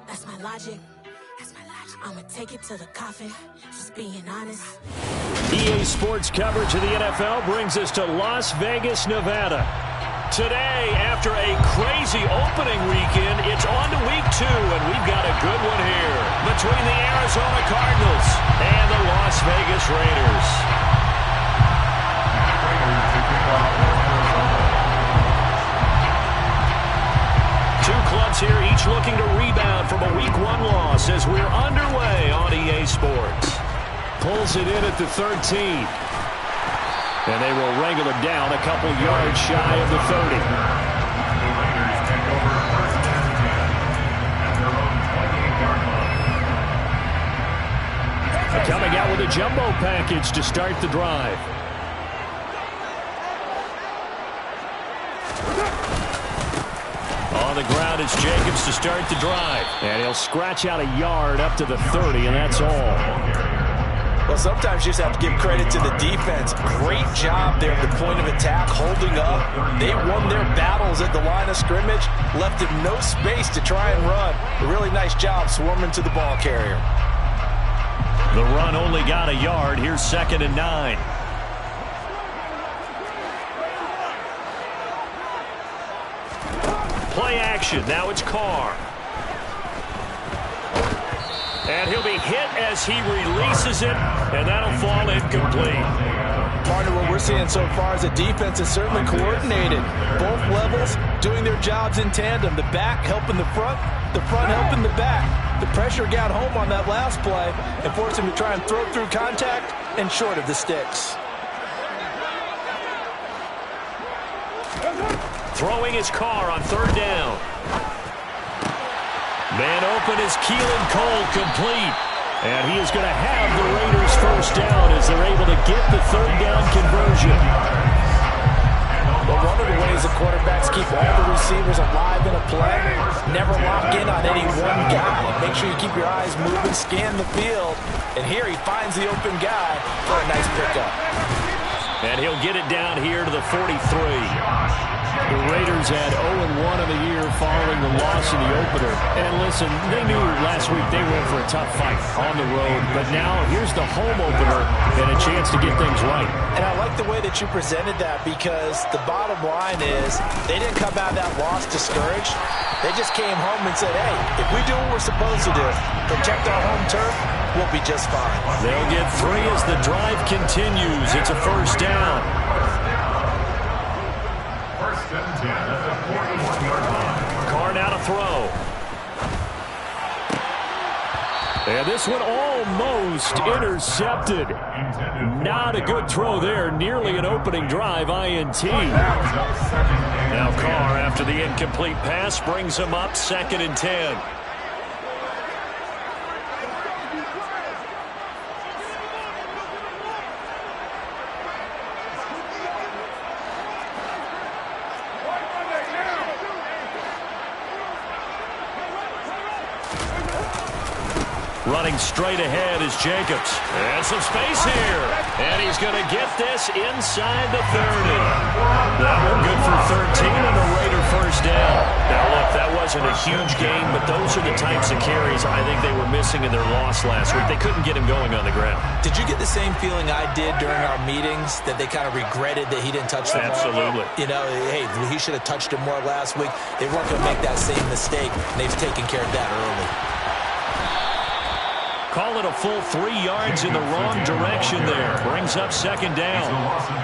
That's my logic. I'ma take it to the coffin, just being honest. EA Sports coverage of the NFL brings us to Las Vegas, Nevada. Today, after a crazy opening weekend, it's on to week 2, and we've got a good one here between the Arizona Cardinals and the Las Vegas Raiders. Two clubs here, each looking to rebound from a Week 1 loss as we're underway on EA Sports. Pulls it in at the 13. And they will wrangle it down a couple yards shy of the 30. Coming out with a jumbo package to start the drive. On the ground, it's Jacobs to start the drive. And he'll scratch out a yard up to the 30, and that's all. Well, sometimes you just have to give credit to the defense. Great job there at the point of attack, holding up. They won their battles at the line of scrimmage, left him no space to try and run. A really nice job swarming to the ball carrier. The run only got a yard. Here's 2nd and 9. Play action. Now it's Carr. And he'll be hit as he releases it, and that'll fall incomplete. Partner, what we're seeing so far is the defense is certainly coordinated. Both levels doing their jobs in tandem. The back helping the front helping the back. The pressure got home on that last play and forced him to try and throw through contact and short of the sticks. Throwing his Carr on 3rd down. Man open is Keelan Cole, complete. And he is going to have the Raiders first down as they're able to get the 3rd down conversion. Well, one of the ways the quarterbacks keep all the receivers alive in a play, never lock in on any one guy. Make sure you keep your eyes moving, scan the field. And here he finds the open guy for a nice pickup. And he'll get it down here to the 43. The Raiders had 0-1 in the year following the loss in the opener. And listen, they knew last week they were in for a tough fight on the road. But now here's the home opener and a chance to get things right. And I like the way that you presented that, because the bottom line is they didn't come out of that loss discouraged. They just came home and said, hey, if we do what we're supposed to do, protect our home turf, we'll be just fine. They'll get 3 as the drive continues. It's a first down. Carr now to throw. And this one almost intercepted. Not a good throw there. Nearly an opening drive INT. Now Carr, after the incomplete pass, brings him up 2nd and 10. Running straight ahead is Jacobs. And some space here. And he's going to get this inside the 30. That one good for 13 and a Raider first down. Now, look, that wasn't a huge gain, but those are the types of carries I think they were missing in their loss last week. They couldn't get him going on the ground. Did you get the same feeling I did during our meetings, that they kind of regretted that he didn't touch the ball? Absolutely. You know, hey, he should have touched it more last week. They weren't going to make that same mistake, and they've taken care of that early. Call it a full 3 yards in the wrong direction there. Brings up 2nd down.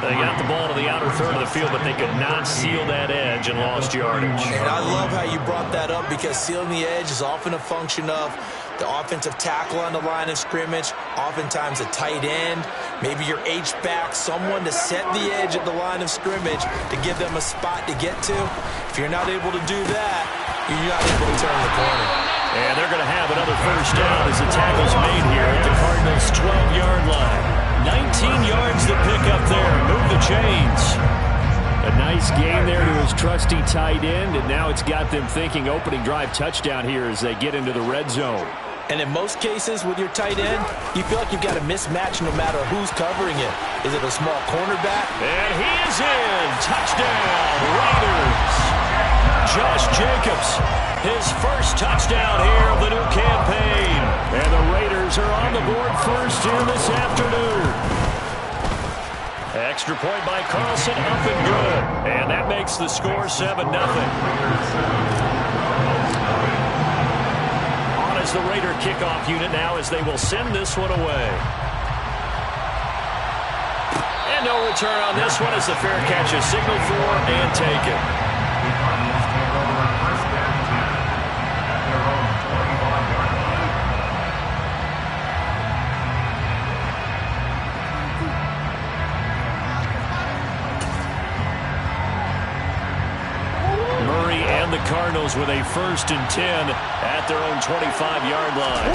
They got the ball to the outer third of the field, but they could not seal that edge and lost yardage. And I love how you brought that up, because sealing the edge is often a function of the offensive tackle on the line of scrimmage, oftentimes a tight end, maybe your H-back, someone to set the edge at the line of scrimmage to give them a spot to get to. If you're not able to do that, you're not able to turn the corner. And they're going to have another first down as the tackle's made here at the Cardinals' 12-yard line. 19 yards to pick up there. Move the chains. A nice gain there to his trusty tight end, and now it's got them thinking opening drive touchdown here as they get into the red zone. And in most cases with your tight end, you feel like you've got a mismatch no matter who's covering it. Is it a small cornerback? And he is in. Touchdown, Raiders. Josh Jacobs, his first touchdown here of the new board first here this afternoon. Extra point by Carlson, up and good. And that makes the score 7-0. On as the Raider kickoff unit now as they will send this one away. And no return on this one as the fair catch is signaled for and taken. The Cardinals with a 1st and 10 at their own 25-yard line.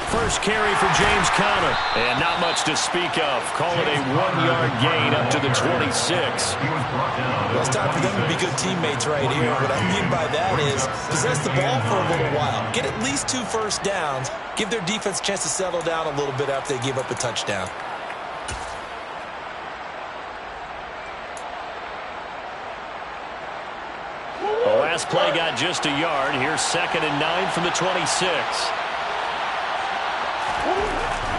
First carry for James Conner, and not much to speak of. Call it a 1-yard gain up to the 26. Well, it's time for them to be good teammates right here. What I mean by that is possess the ball for a little while. Get at least 2 first downs. Give their defense a chance to settle down a little bit after they give up a touchdown. Last play got just a yard. Here's 2nd and 9 from the 26.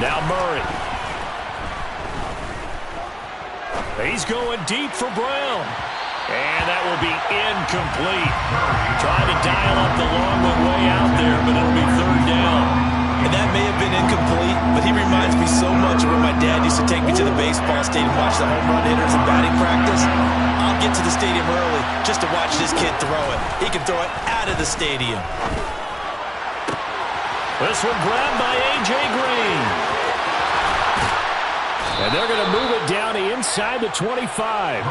Now Murray. He's going deep for Brown. And that will be incomplete. Trying to dial up the long one way out there, but it'll be 3rd down. And that may have been incomplete, but he reminds me so much of when my dad used to take me to the baseball stadium, watch the home run hitters and batting practice. I'll get to the stadium early just to watch this kid throw it. He can throw it out of the stadium. This one grabbed by A.J. Green. And they're going to move it down inside the 25.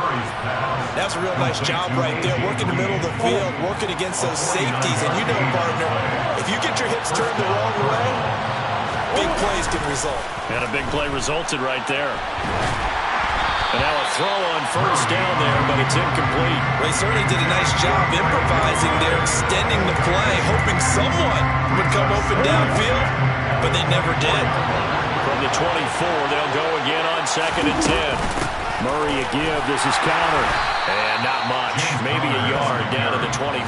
That's a real nice job right there, working the middle of the field, working against those safeties. And you know, partner, if you get your hips turned the wrong way, big plays can result. And a big play resulted right there. And now a throw on 1st down there, but it's incomplete. Well, he certainly did a nice job improvising there, extending the play, hoping someone would come open downfield, but they never did. From the 24, they'll go again on 2nd and 10. Murray a give. This is Conner. And not much. Maybe a yard down to the 23.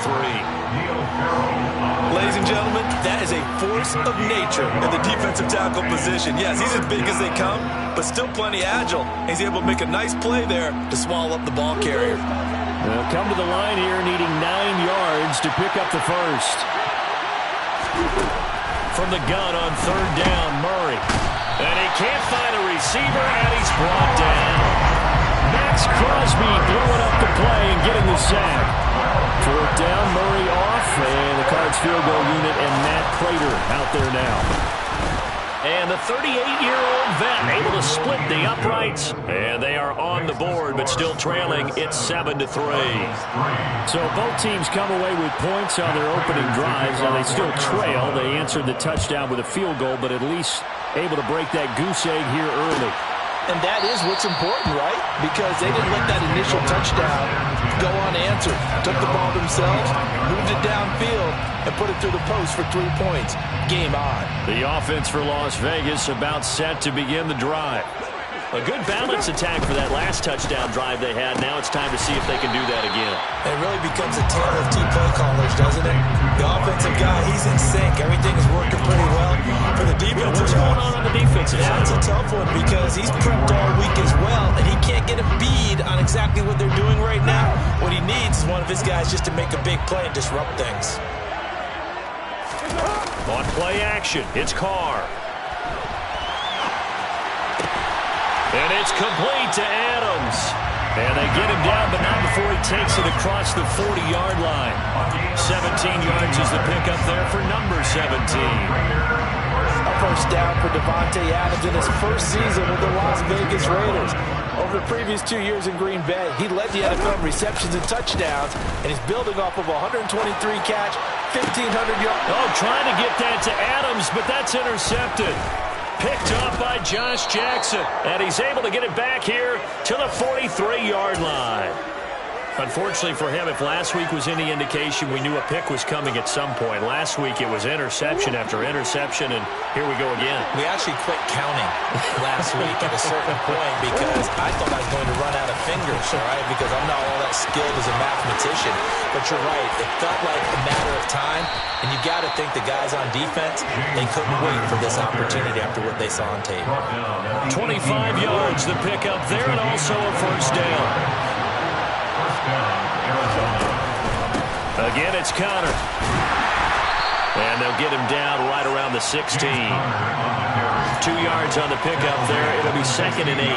Ladies and gentlemen, that is a force of nature in the defensive tackle position. Yes, he's as big as they come, but still plenty agile. He's able to make a nice play there to swallow up the ball carrier. They'll come to the line here needing 9 yards to pick up the first. From the gun on 3rd down, Murray. And he can't find a receiver, and he's brought down. Max Crosby blowing up the play and getting the sack. 4th down, Murray off, and the Cards field goal unit and Matt Prater out there now. And the 38-year-old vet able to split the uprights, and they are on the board, but still trailing. It's 7-3. So both teams come away with points on their opening drives, and they still trail. They answered the touchdown with a field goal, but at least able to break that goose egg here early. And that is what's important, right? Because they didn't let that initial touchdown go unanswered. Took the ball themselves, moved it downfield, and put it through the post for 3 points. Game on. The offense for Las Vegas about set to begin the drive. A good balance attack for that last touchdown drive they had. Now it's time to see if they can do that again. It really becomes a tale of 2 play callers, doesn't it? The offensive guy, he's in sync. Everything is working pretty well. For the defensive guy, what's going on the defensive side? That's a tough one because he's prepped all week as well, and he can't get a bead on exactly what they're doing right now. What he needs is one of his guys just to make a big play and disrupt things. On play action, it's Carr. And it's complete to Adams. And they get him down, but not before he takes it across the 40-yard line. 17 yards is the pickup there for number 17. A first down for Devontae Adams in his first season with the Las Vegas Raiders. Over the previous 2 years in Green Bay, he led the NFL in receptions and touchdowns, and he's building off of a 123-catch, 1,500 yards. Oh, trying to get that to Adams, but that's intercepted. Picked up by Josh Jackson, and he's able to get it back here to the 43-yard line. Unfortunately for him, if last week was any indication, we knew a pick was coming at some point. Last week it was interception after interception, and here we go again. We actually quit counting last week at a certain point because I thought I was going to run out of fingers, all right, because I'm not all that skilled as a mathematician. But you're right. It felt like a matter of time, and you got to think the guys on defense, they couldn't wait for this opportunity after what they saw on tape. 25 yards, the pickup there, and also a first down. Again, it's Connor. And they'll get him down right around the 16. 2 yards on the pickup there. It'll be 2nd and 8. 2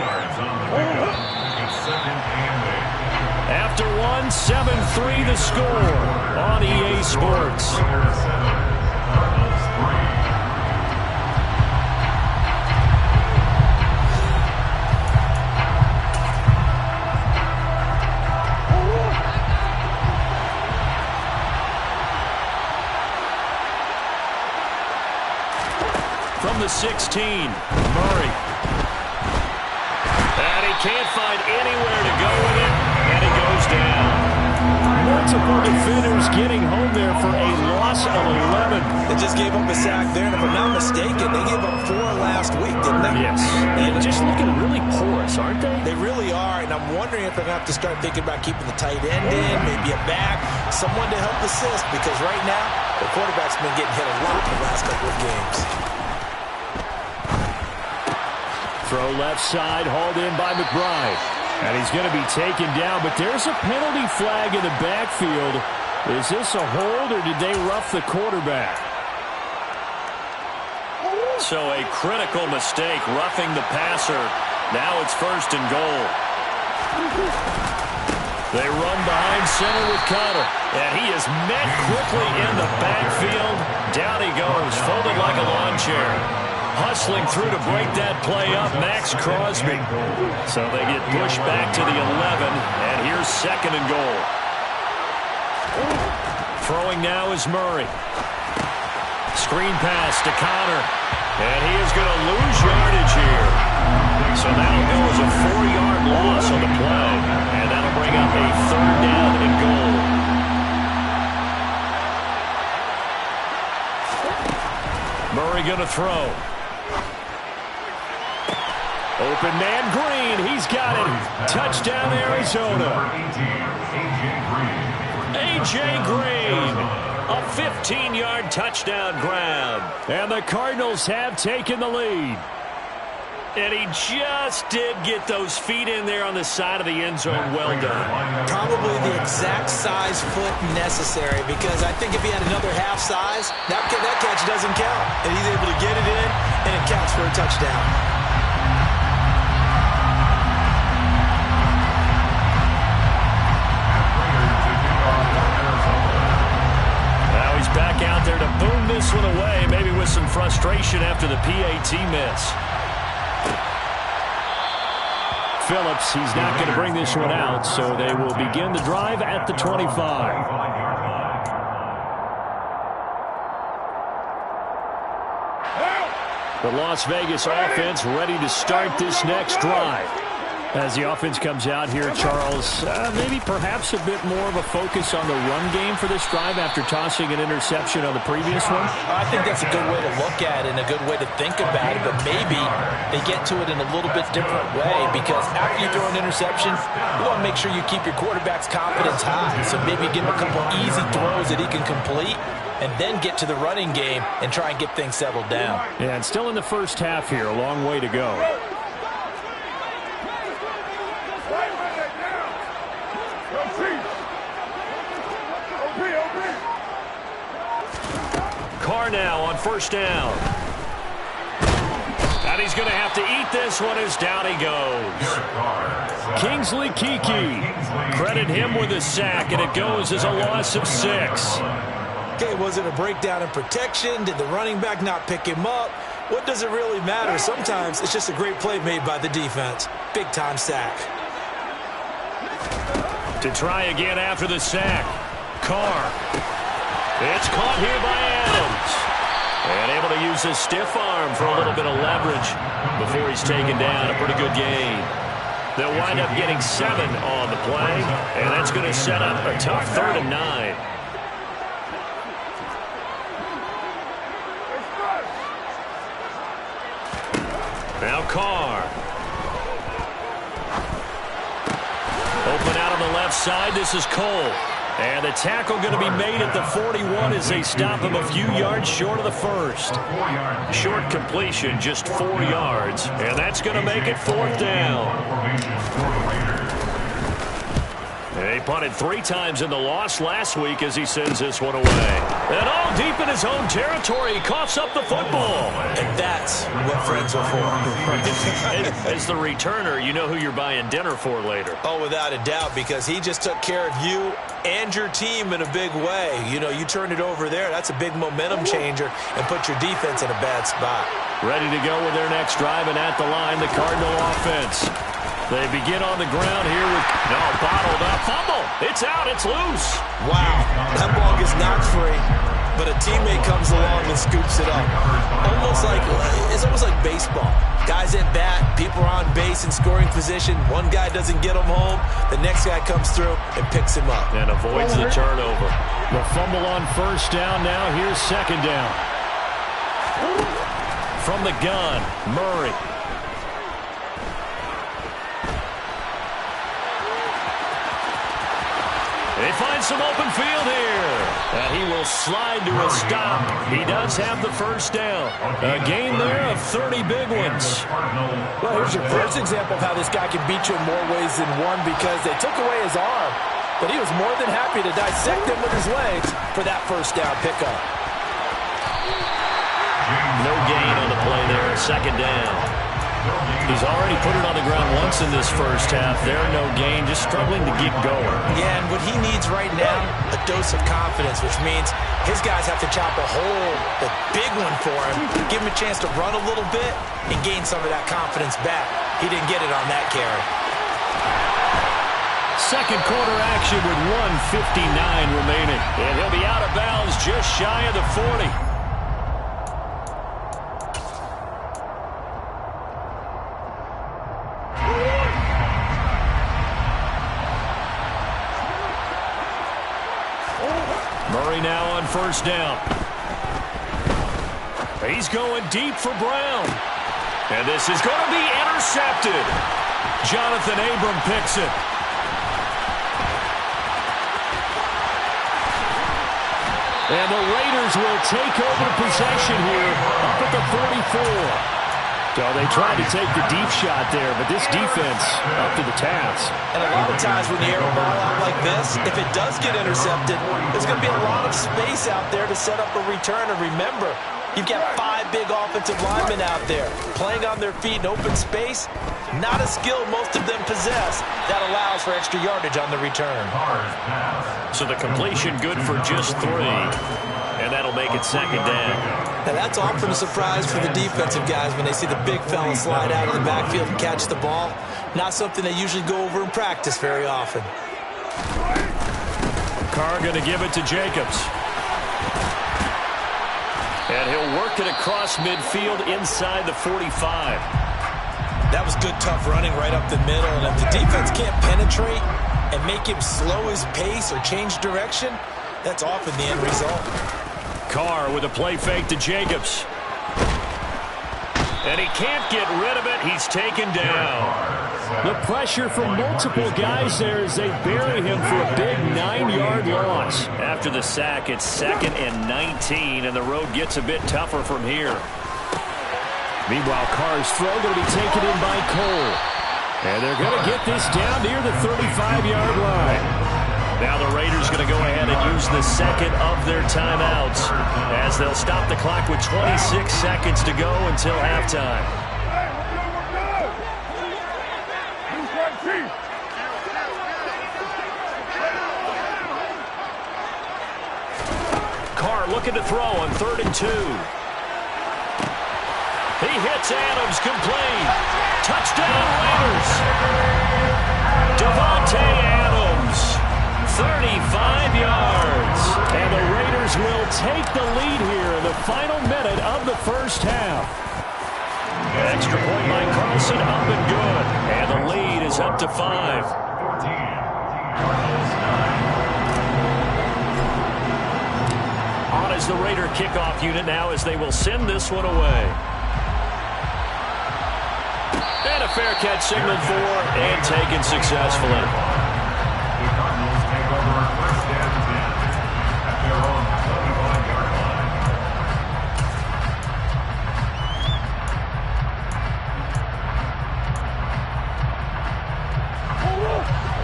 yards on the pickup. It's 2nd and 8. After 1, 7-3 the score on EA Sports. From the 16, Murray. And he can't find anywhere to go with it, and he goes down. Multiple defenders getting home there for a loss of 11. They just gave up a sack there, and if I'm not mistaken, they gave up 4 last week, didn't they? Yes. And just looking really porous, aren't they? They really are, and I'm wondering if they're going to have to start thinking about keeping the tight end in, maybe a back, someone to help assist, because right now, the quarterback's been getting hit a lot the last couple of games. Throw left side, hauled in by McBride. And he's going to be taken down, but there's a penalty flag in the backfield. Is this a hold, or did they rough the quarterback? So a critical mistake, roughing the passer. Now it's 1st and goal. They run behind center with Connor. And he is met quickly in the backfield. Down he goes, folded like a lawn chair. Hustling through to break that play up, Max Crosby. So they get pushed back to the 11, and here's 2nd and goal. Throwing now is Murray. Screen pass to Connor, and he is going to lose yardage here. So that'll go as a 4-yard loss on the play, and that'll bring up a 3rd down and goal. Murray going to throw. Open man Green. He's got it. Touchdown, Arizona. A.J. Green. A 15-yard touchdown grab. And the Cardinals have taken the lead. And he just did get those feet in there on the side of the end zone. Well done. Probably the exact size foot necessary, because I think if he had another half size, that catch doesn't count. And he's able to get it in, and it counts for a touchdown. Back out there to boom this one away, maybe with some frustration after the PAT miss. Phillips, he's not going to bring this one out, so they will begin the drive at the 25. The Las Vegas offense ready to start this next drive. As the offense comes out here, Charles, maybe perhaps a bit more of a focus on the run game for this drive after tossing an interception on the previous one? I think that's a good way to look at it and a good way to think about it, but maybe they get to it in a little bit different way, because after you throw an interception, you want to make sure you keep your quarterback's confidence high. So maybe give him a couple easy throws that he can complete, and then get to the running game and try and get things settled down. Yeah, and still in the first half here, a long way to go. Carr now on 1st down. And he's going to have to eat this one as down he goes. Kingsley Kiki. Credit him with a sack, and it goes as a loss of 6. Okay, was it a breakdown in protection? Did the running back not pick him up? What does it really matter? Sometimes it's just a great play made by the defense. Big-time sack. To try again after the sack. Carr. It's caught here by Adams. And able to use his stiff arm for a little bit of leverage before he's taken down. A pretty good gain. They'll wind up getting 7 on the play, and that's going to set up a tough 3rd and 9. Now Carr. Open out on the left side. This is Cole. And the tackle going to be made at the 41 as they stop him a few yards short of the first. Short completion, just 4 yards. And that's going to make it 4th down. They punted 3 times in the loss last week as he sends this one away. And all deep in his home territory, he coughs up the football. And that's what friends are for. As the returner, you know who you're buying dinner for later. Oh, without a doubt, because he just took care of you and your team in a big way. You know, you turn it over there, that's a big momentum changer and put your defense in a bad spot. Ready to go with their next drive, and at the line, the Cardinal offense. They begin on the ground here with bottled up. Fumble. It's out. It's loose. Wow. That ball gets knocked free, but a teammate comes along and scoops it up. It's almost like baseball. Guys at bat, people are on base in scoring position. One guy doesn't get him home. The next guy comes through and picks him up. And avoids the turnover. The fumble on 1st down now. Here's 2nd down. From the gun, Murray. They find some open field here. And he will slide to a stop. He does have the 1st down. A gain there of 30 big ones. Well, here's your first example of how this guy can beat you in more ways than one, because they took away his arm, but he was more than happy to dissect him with his legs for that 1st down pickup. No gain on the play there. 2nd down. He's already put it on the ground once in this 1st half. There, no gain, just struggling to get going. Yeah, and what he needs right now, a dose of confidence, which means his guys have to chop a hole, a big one for him, give him a chance to run a little bit and gain some of that confidence back. He didn't get it on that carry. 2nd quarter action with 1:59 remaining. And he'll be out of bounds just shy of the 40. Murray now on 1st down. He's going deep for Brown. And this is going to be intercepted. Jonathan Abram picks it. And the Raiders will take over possession here up at the 44. So they tried to take the deep shot there, but this defense up to the task. And a lot of times when you air a ball out like this, if it does get intercepted, there's going to be a lot of space out there to set up a return. And remember, you've got 5 big offensive linemen out there playing on their feet in open space. Not a skill most of them possess. That allows for extra yardage on the return. So the completion good for just 3. And that'll make it 2nd down. Now that's often a surprise for the defensive guys when they see the big fella slide out of the backfield and catch the ball. Not something they usually go over in practice very often. Carr going to give it to Jacobs. And he'll work it across midfield inside the 45. That was good, tough running right up the middle. And if the defense can't penetrate and make him slow his pace or change direction, that's often the end result. Carr with a play fake to Jacobs. And he can't get rid of it. He's taken down. The pressure from multiple guys there as they bury him for a big 9-yard loss. After the sack, it's 2nd and 19, and the road gets a bit tougher from here. Meanwhile, Carr's throw going to be taken in by Cole. And they're going to get this down near the 35-yard line. Now the Raiders going to go ahead and use the 2nd of their timeouts as they'll stop the clock with 26 seconds to go until halftime. Carr looking to throw on 3rd and 2. He hits Adams complete. Touchdown Raiders. Devontae Adams. 35 yards. And the Raiders will take the lead here in the final minute of the 1st half. Extra point by Carlson, up and good. And the lead is up to 5. On is the Raider kickoff unit now as they will send this one away. And a fair catch signaled for and taken successfully. The Cardinals take over first and 10 at their own 35-yard line.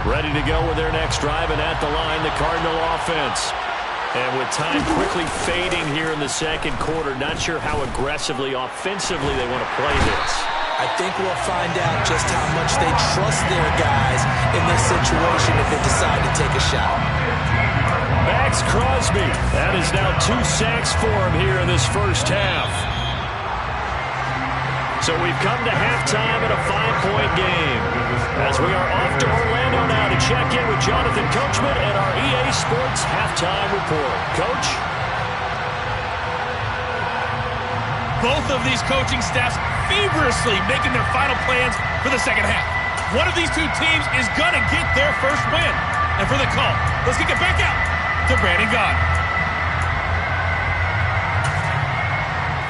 Ready to go with their next drive, and at the line, the Cardinal offense. And with time quickly fading here in the second quarter, not sure how aggressively, offensively they want to play this. I think we'll find out just how much they trust their guys in this situation if they decide to take a shot. Max Crosby. That is now 2 sacks for him here in this first half. So we've come to halftime in a 5-point game. As we are off to Orlando now to check in with Jonathan Coachman and our EA Sports Halftime Report. Coach? Both of these coaching staffs feverishly making their final plans for the second half. One of these two teams is going to get their first win. And for the call, let's kick it back out to Brandon Gaudin.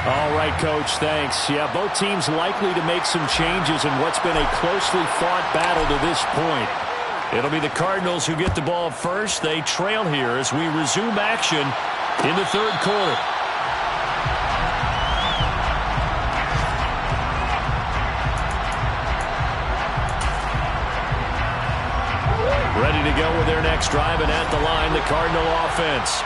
All right, Coach, thanks. Yeah, both teams likely to make some changes in what's been a closely fought battle to this point. It'll be the Cardinals who get the ball first. They trail here as we resume action in the third quarter. Ready to go with their next drive, and at the line, the Cardinal offense.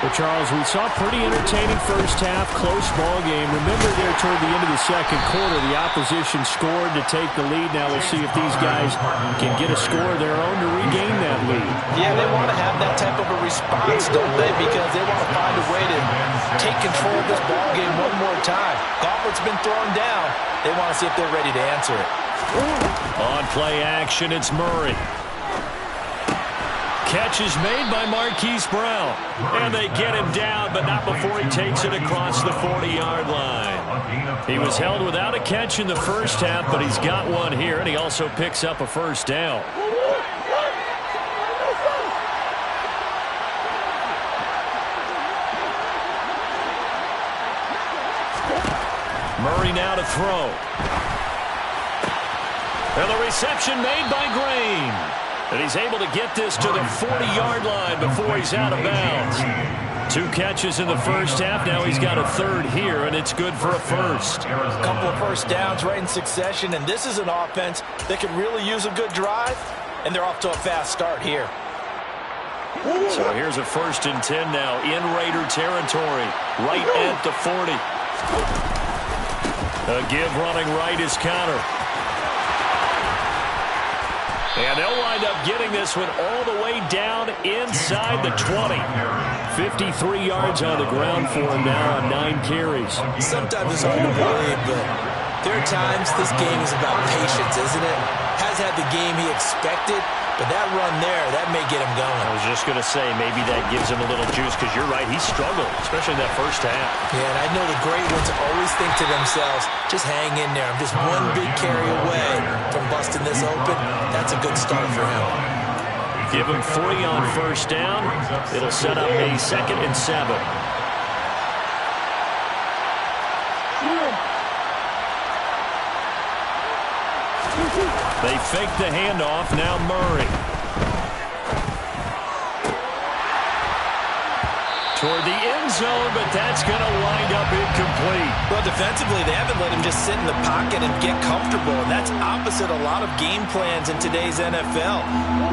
Well, Charles, we saw a pretty entertaining first half, close ball game. Remember there toward the end of the second quarter, the opposition scored to take the lead. Now we'll see if these guys can get a score of their own to regain that lead. Yeah, they want to have that type of a response, don't they? Because they want to find a way to take control of this ball game one more time. Gauntlet's been thrown down. They want to see if they're ready to answer it. On play action, it's Murray. Catch is made by Marquise Brown. And they get him down, but not before he takes it across the 40-yard line. He was held without a catch in the first half, but he's got one here, and he also picks up a first down. Murray now to throw. And the reception made by Green. And he's able to get this to the 40-yard line before he's out of bounds. 2 catches in the first half. Now he's got a third here, and it's good for a first. A couple of first downs right in succession, and this is an offense that can really use a good drive, and they're off to a fast start here. So here's a 1st and 10 now in Raider territory, right at the 40. A give running right is Connor. And they'll wind up getting this one all the way down inside the 20. 53 yards on the ground for him now on 9 carries. Sometimes it's hard to believe, but there are times this game is about patience, isn't it? Has had the game he expected, but that run there, that may get him going. I was just going to say, maybe that gives him a little juice, because you're right, he struggled, especially in that first half. Yeah, and I know the great ones always think to themselves, just hang in there. I'm just one big carry away from busting this open. That's a good start for him. Give him 3 on first down. It'll set up a 2nd and 7. They fake the handoff. Now Murray. Toward the end zone, but that's going to wind up incomplete. Well, defensively, they haven't let him just sit in the pocket and get comfortable, and that's opposite a lot of game plans in today's NFL.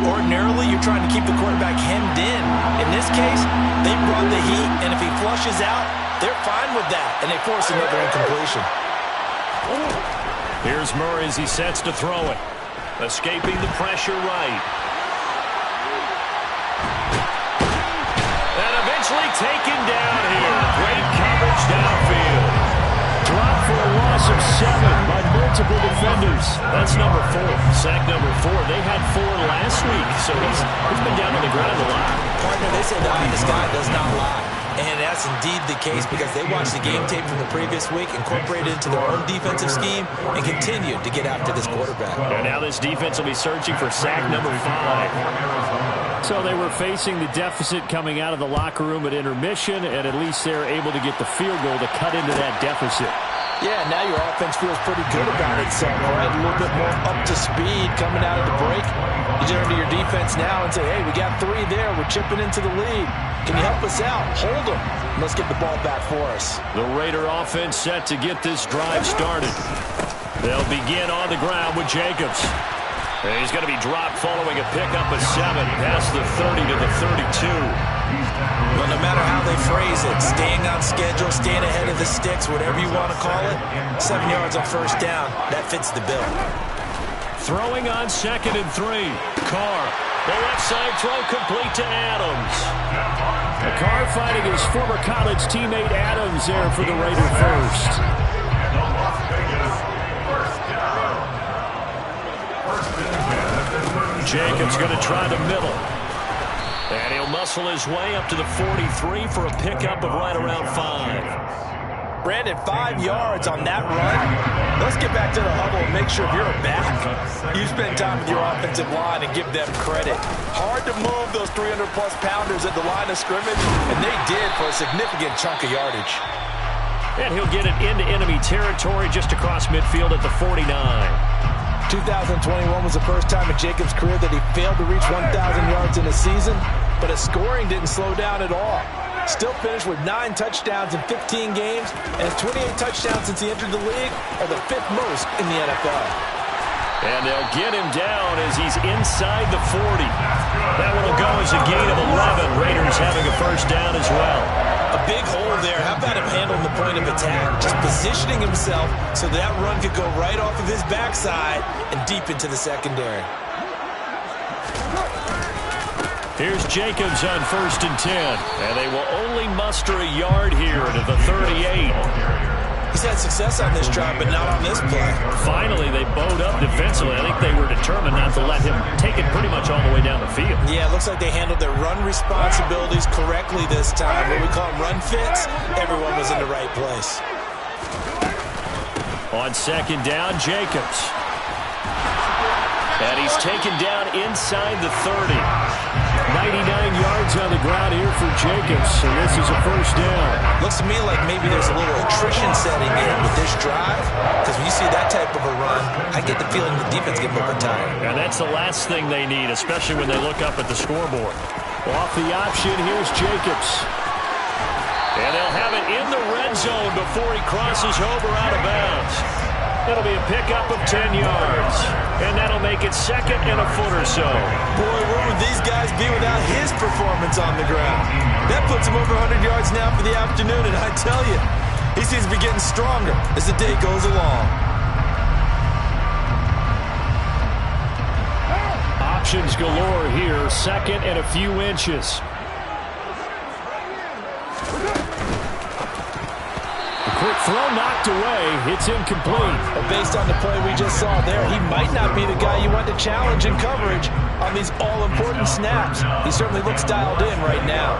Ordinarily, you're trying to keep the quarterback hemmed in. In this case, they brought the heat, and if he flushes out, they're fine with that, and they force another incompletion. Here's Murray as he sets to throw it. Escaping the pressure right. And eventually taken down here. Great coverage downfield. Dropped for a loss of 7 by multiple defenders. That's number 4. Sack number 4. They had 4 last week, so he's been down on the ground a lot. Partner, they say the honest guy does not lie. And as that's indeed the case because they watched the game tape from the previous week, incorporated it into their own defensive scheme, and continued to get after this quarterback. And now this defense will be searching for sack number 5. So they were facing the deficit coming out of the locker room at intermission, and at least they're able to get the field goal to cut into that deficit. Yeah, now your offense feels pretty good about itself, right? A little bit more up to speed coming out of the break. You turn to your defense now and say, hey, we got 3 there. We're chipping into the lead. Can you help us out? Hold them. Let's get the ball back for us. The Raider offense set to get this drive started. They'll begin on the ground with Jacobs. He's going to be dropped following a pickup of 7 past the 30 to the 32. Well, no matter how they phrase it, staying on schedule, staying ahead of the sticks, whatever you want to call it, 7 yards on first down, that fits the bill. Throwing on 2nd and 3. Carr. The left side throw complete to Adams. Carr fighting his former college teammate Adams there for the Raider first. Jacobs going to try the middle. And he'll muscle his way up to the 43 for a pickup of right around 5. Brandon, 5 yards on that run. Let's get back to the huddle and make sure if you're a back, you spend time with your offensive line and give them credit. Hard to move those 300-plus pounders at the line of scrimmage, and they did for a significant chunk of yardage. And he'll get it into enemy territory just across midfield at the 49. 2021 was the first time in Jacobs' career that he failed to reach 1,000 yards in a season, but his scoring didn't slow down at all. Still finished with 9 touchdowns in 15 games, and his 28 touchdowns since he entered the league are the 5th most in the NFL. And they'll get him down as he's inside the 40. That one will go as a gain of 11. Raiders having a first down as well. A big hole there. How about him handling the point of attack? Just positioning himself so that run could go right off of his backside and deep into the secondary. Here's Jacobs on 1st and 10. And they will only muster a yard here to the 38. He's had success on this drive, but not on this play. Finally, they bowed up defensively. I think they were determined not to let him take it pretty much all the way down the field. Yeah, it looks like they handled their run responsibilities correctly this time. What we call run fits, everyone was in the right place. On 2nd down, Jacobs. And he's taken down inside the 30. 99 yards on the ground here for Jacobs, and this is a first down. Looks to me like maybe there's a little attrition setting in with this drive, because when you see that type of a run, I get the feeling the defense getting a little tired. And that's the last thing they need, especially when they look up at the scoreboard. Off the option, here's Jacobs. And they'll have it in the red zone before he crosses over out of bounds. It'll be a pickup of 10 yards. And that'll make it 2nd and a foot or so. Boy, where would these guys be without his performance on the ground? That puts him over 100 yards now for the afternoon, and I tell you, he seems to be getting stronger as the day goes along. Options galore here, 2nd and a few inches. Quick throw knocked away. It's incomplete. But based on the play we just saw there, he might not be the guy you want to challenge in coverage on these all-important snaps. He certainly looks dialed in right now.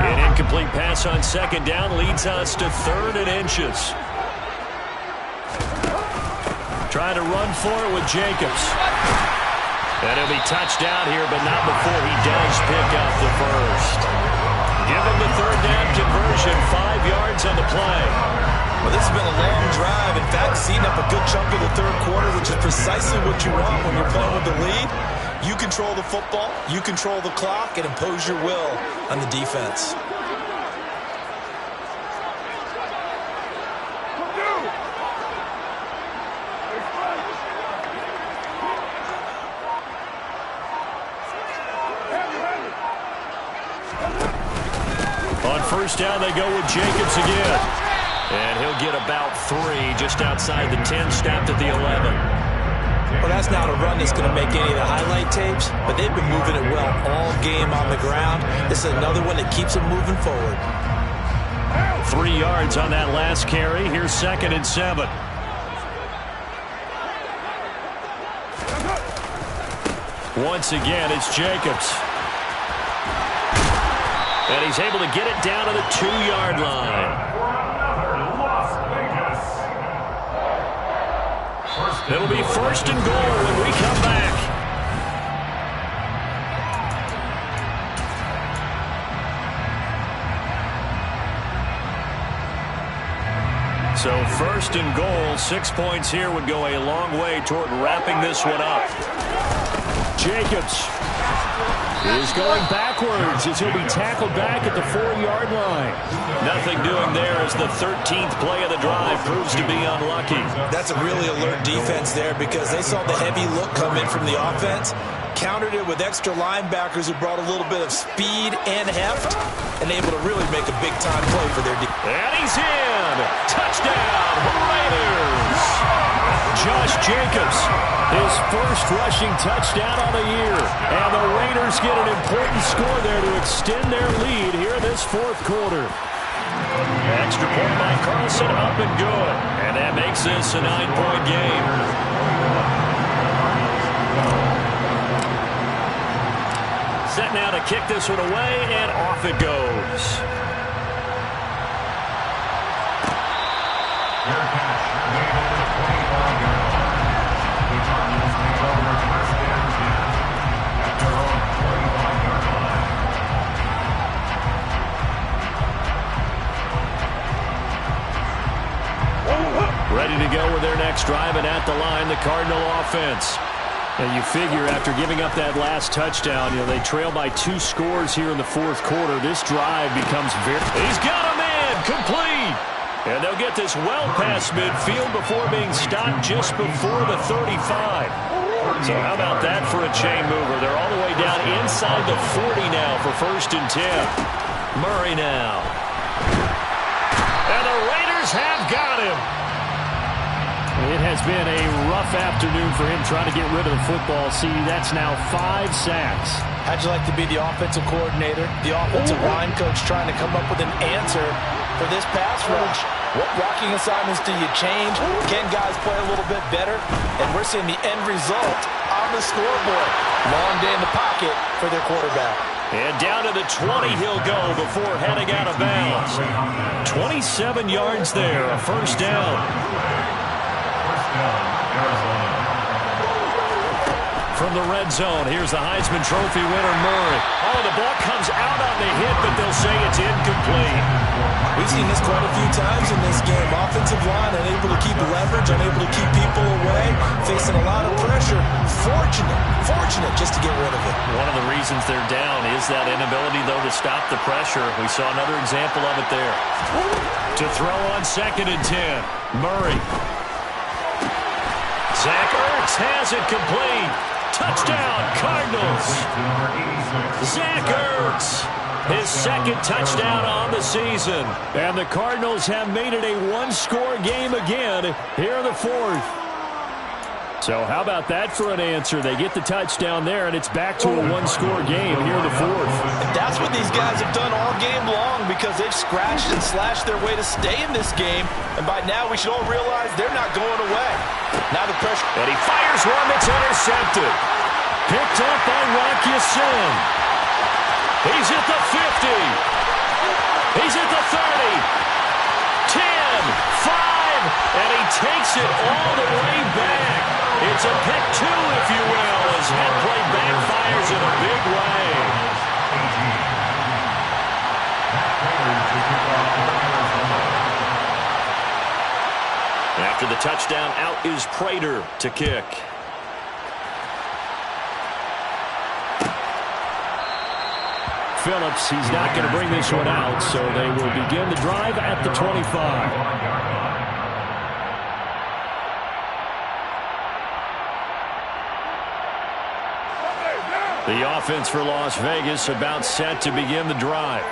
An incomplete pass on 2nd down leads us to 3rd and inches. Trying to run for it with Jacobs. And he'll be touched down here, but not before he does pick up the first. Give him the 3rd down conversion, 5 yards on the play. Well, this has been a long drive. In fact, seen up a good chunk of the 3rd quarter, which is precisely what you want when you're playing with the lead. You control the football, you control the clock, and impose your will on the defense. On 1st down, they go with Jacobs again. And he'll get about 3 just outside the 10, stopped at the 11. Well, that's not a run that's going to make any of the highlight tapes, but they've been moving it well all game on the ground. This is another one that keeps them moving forward. 3 yards on that last carry. Here's 2nd and 7. Once again, it's Jacobs. And he's able to get it down to the 2-yard line. It'll be 1st and goal when we come back. So 1st and goal, 6 points here would go a long way toward wrapping this one up. Jacobs is going backwards as he'll be tackled back at the 4-yard line. Nothing doing there as the 13th play of the drive proves to be unlucky. That's a really alert defense there because they saw the heavy look come in from the offense, countered it with extra linebackers who brought a little bit of speed and heft, and able to really make a big-time play for their defense. And he's in! Touchdown, Raiders! Josh Jacobs, his first rushing touchdown on the year. And the Raiders get an important score there to extend their lead here in this 4th quarter. Extra point by Carlson, up and good. And that makes this a 9-point game. Set now to kick this one away, and off it goes. Ready to go with their next drive, and at the line, the Cardinal offense. And you figure after giving up that last touchdown, they trail by 2 scores here in the 4th quarter. This drive becomes very... He's got a man complete! And they'll get this well past midfield before being stopped just before the 35. So how about that for a chain mover? They're all the way down inside the 40 now for 1st and 10. Murray now. And the Raiders have got him. It has been a rough afternoon for him trying to get rid of the football. See, that's now 5 sacks. How'd you like to be the offensive coordinator, the offensive line coach trying to come up with an answer for this pass rush? What blocking assignments do you change? Can guys play a little bit better? And we're seeing the end result on the scoreboard. Long day in the pocket for their quarterback. And down to the 20 he'll go before heading out of bounds. 27 yards there, a 1st down. From the red zone, here's the Heisman Trophy winner, Murray. Oh, the ball comes out on the hit, but they'll say it's incomplete. We've seen this quite a few times in this game. Offensive line unable to keep leverage, unable to keep people away, facing a lot of pressure. Fortunate just to get rid of it. One of the reasons they're down is that inability, though, to stop the pressure. We saw another example of it there. To throw on 2nd and 10, Murray. Zach Ertz has it complete. Touchdown, Cardinals. Zach Ertz, his 2nd touchdown on the season. And the Cardinals have made it a 1-score game again here in the 4th. So how about that for an answer? They get the touchdown there, and it's back to a 1-score game here in the 4th. And that's what these guys have done all game long because they've scratched and slashed their way to stay in this game. And by now, we should all realize they're not going away. Now the pressure. And he fires one that's intercepted. Picked up by Rocky Sin. He's at the 50. He's at the 30. 10, 5, and he takes it all the way back. It's a pick 2, if you will, as head play backfires in a big way. After the touchdown, out is Prater to kick. Phillips, he's not going to bring this one out, so they will begin the drive at the 25. The offense for Las Vegas about set to begin the drive.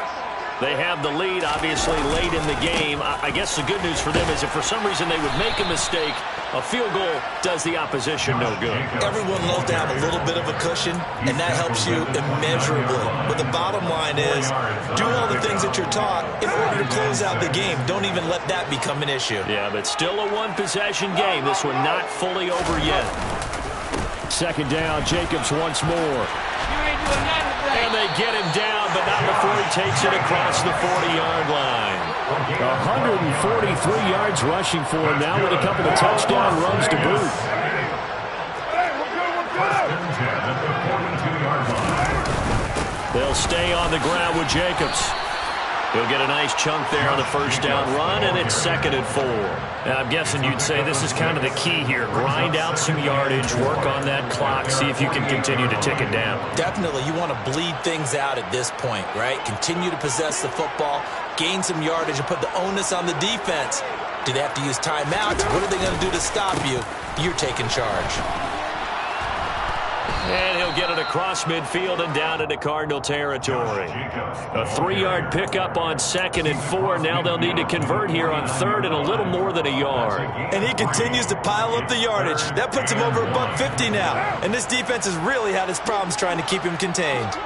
They have the lead, obviously, late in the game. I guess the good news for them is if for some reason they would make a mistake, a field goal does the opposition no good. Everyone loves to have a little bit of a cushion, and that helps you immeasurably. But the bottom line is, do all the things that you're taught in order to close out the game. Don't even let that become an issue. Yeah, but still a one-possession game. This one not fully over yet. 2nd down, Jacobs once more. And they get him down, but not before he takes it across the 40-yard line. 143 yards rushing for him now with a couple of touchdown runs to boot. They'll stay on the ground with Jacobs. He'll get a nice chunk there on the first down run, and it's 2nd and 4. Now, I'm guessing you'd say this is kind of the key here. Grind out some yardage, work on that clock, see if you can continue to tick it down. Definitely, you want to bleed things out at this point, right? Continue to possess the football, gain some yardage, and put the onus on the defense. Do they have to use timeouts? What are they going to do to stop you? You're taking charge. And he'll get it across midfield and down into Cardinal territory. A 3-yard pickup on 2nd and 4. Now they'll need to convert here on 3rd and a little more than a yard. And he continues to pile up the yardage. That puts him over $150 now. And this defense has really had its problems trying to keep him contained.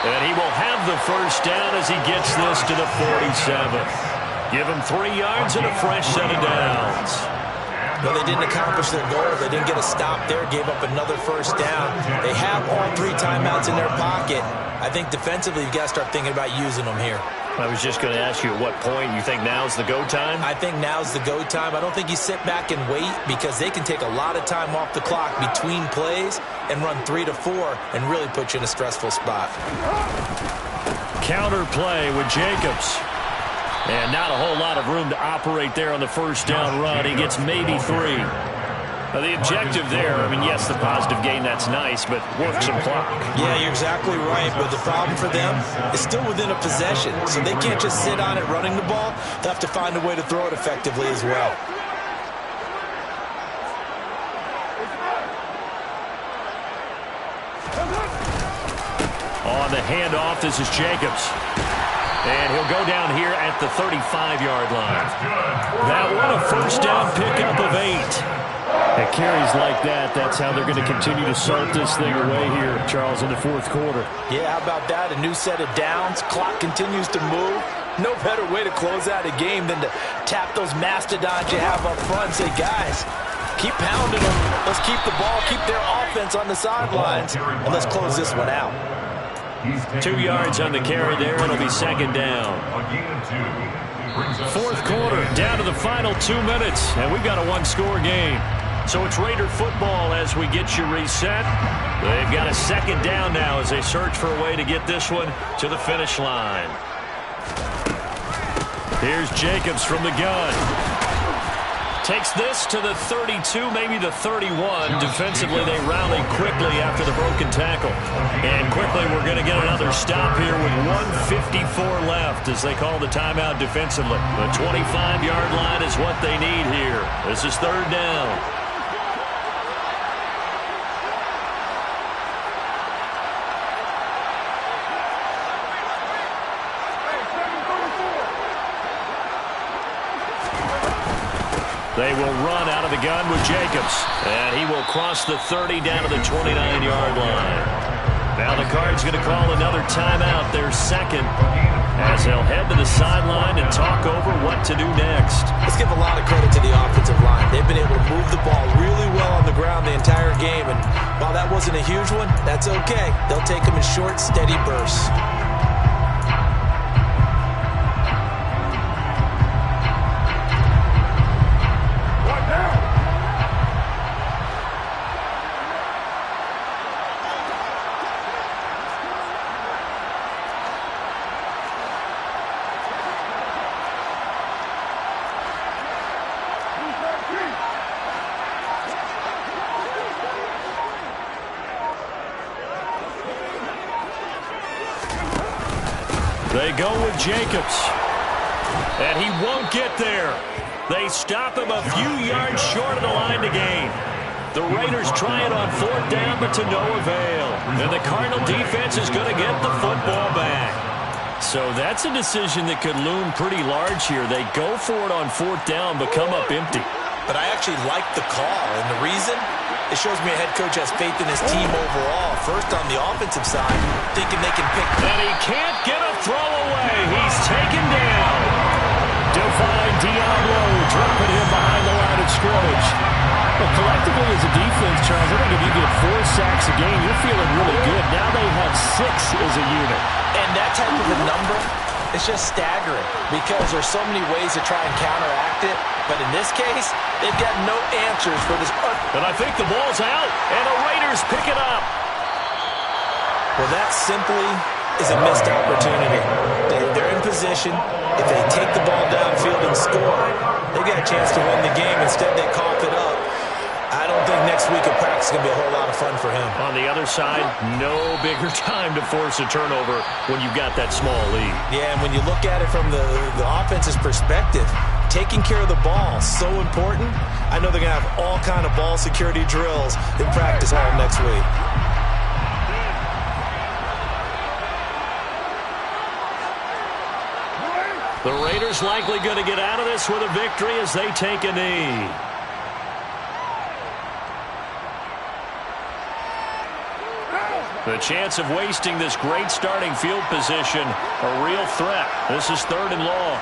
And he will have the first down as he gets this to the 47. Give him 3 yards and a fresh set of downs. Well, they didn't accomplish their goal. They didn't get a stop there, gave up another first down. They have all 3 timeouts in their pocket. I think defensively you've got to start thinking about using them here. I was just going to ask you at what point you think now's the go time? I think now's the go time. I don't think you sit back and wait because they can take a lot of time off the clock between plays and run 3 to 4 and really put you in a stressful spot. Counter play with Jacobs. And not a whole lot of room to operate there on the first down run. He gets maybe 3. The objective there, I mean, yes, the positive gain, that's nice, but work some clock. Yeah, you're exactly right, but the problem for them is still within a possession, so they can't just sit on it running the ball. They'll have to find a way to throw it effectively as well. On the handoff, this is Jacobs. And he'll go down here at the 35-yard line. That one, a first down pickup of 8. At carries like that, that's how they're going to continue to salt this thing away here, Charles, in the 4th quarter. Yeah, how about that? A new set of downs. Clock continues to move. No better way to close out a game than to tap those mastodons you have up front and say, guys, keep pounding them. Let's keep the ball, keep their offense on the sidelines, and let's close this one out. 2 yards on the carry there. It'll be 2nd down. 4th quarter, down to the final 2 minutes, and we've got a 1-score game. So it's Raider football as we get you reset. They've got a 2nd down now as they search for a way to get this one to the finish line. Here's Jacobs from the gun. Takes this to the 32, maybe the 31. Defensively, they rally quickly after the broken tackle. And quickly, we're going to get another stop here with 1:54 left as they call the timeout defensively. The 25-yard line is what they need here. This is 3rd down. They will run out of the gun with Jacobs. And he will cross the 30 down to the 29-yard line. Now the Cards going to call another timeout, their 2nd, as they'll head to the sideline and talk over what to do next. Let's give a lot of credit to the offensive line. They've been able to move the ball really well on the ground the entire game. And while that wasn't a huge one, that's okay. They'll take them in short, steady bursts. They go with Jacobs. And he won't get there. They stop him a few yards short of the line to gain. The Raiders try it on 4th down, but to no avail. And the Cardinal defense is going to get the football back. So that's a decision that could loom pretty large here. They go for it on 4th down, but come up empty. But I actually like the call, and the reason? It shows me a head coach has faith in his team overall. First on the offensive side, thinking they can pick. And he can't get a throw away. He's taken down. Define Diablo, dropping him behind the line of scrimmage. But collectively as a defense, Charles, I think if you get 4 sacks a game, you're feeling really good. Now they have 6 as a unit. And that type of a number, it's just staggering because there's so many ways to try and counteract it. But in this case, they've got no answers for this. And I think the ball's out, and the Raiders pick it up. Well, that simply is a missed opportunity. They're in position. If they take the ball downfield and score, they got a chance to win the game. Instead, they cough it up. I don't think next week of practice is going to be a whole lot of fun for him. On the other side, no bigger time to force a turnover when you've got that small lead. Yeah, and when you look at it from the offense's perspective, taking care of the ball, so important. I know they're going to have all kind of ball security drills in practice hall next week. The Raiders likely going to get out of this with a victory as they take a knee. The chance of wasting this great starting field position, a real threat. This is 3rd and long.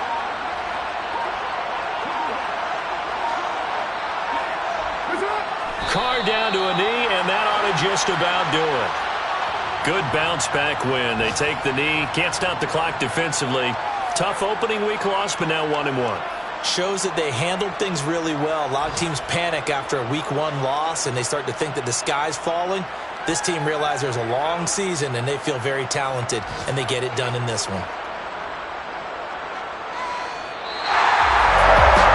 Carr down to a knee, and that ought to just about do it. Good bounce-back win. They take the knee. Can't stop the clock defensively. Tough opening week loss, but now 1-1. Shows that they handled things really well. A lot of teams panic after a week 1 loss, and they start to think that the sky's falling. This team realizes there's a long season, and they feel very talented, and they get it done in this one.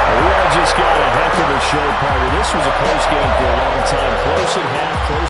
We all just got a heck of a show, partner. This was a close game for a long time. Close at half, close.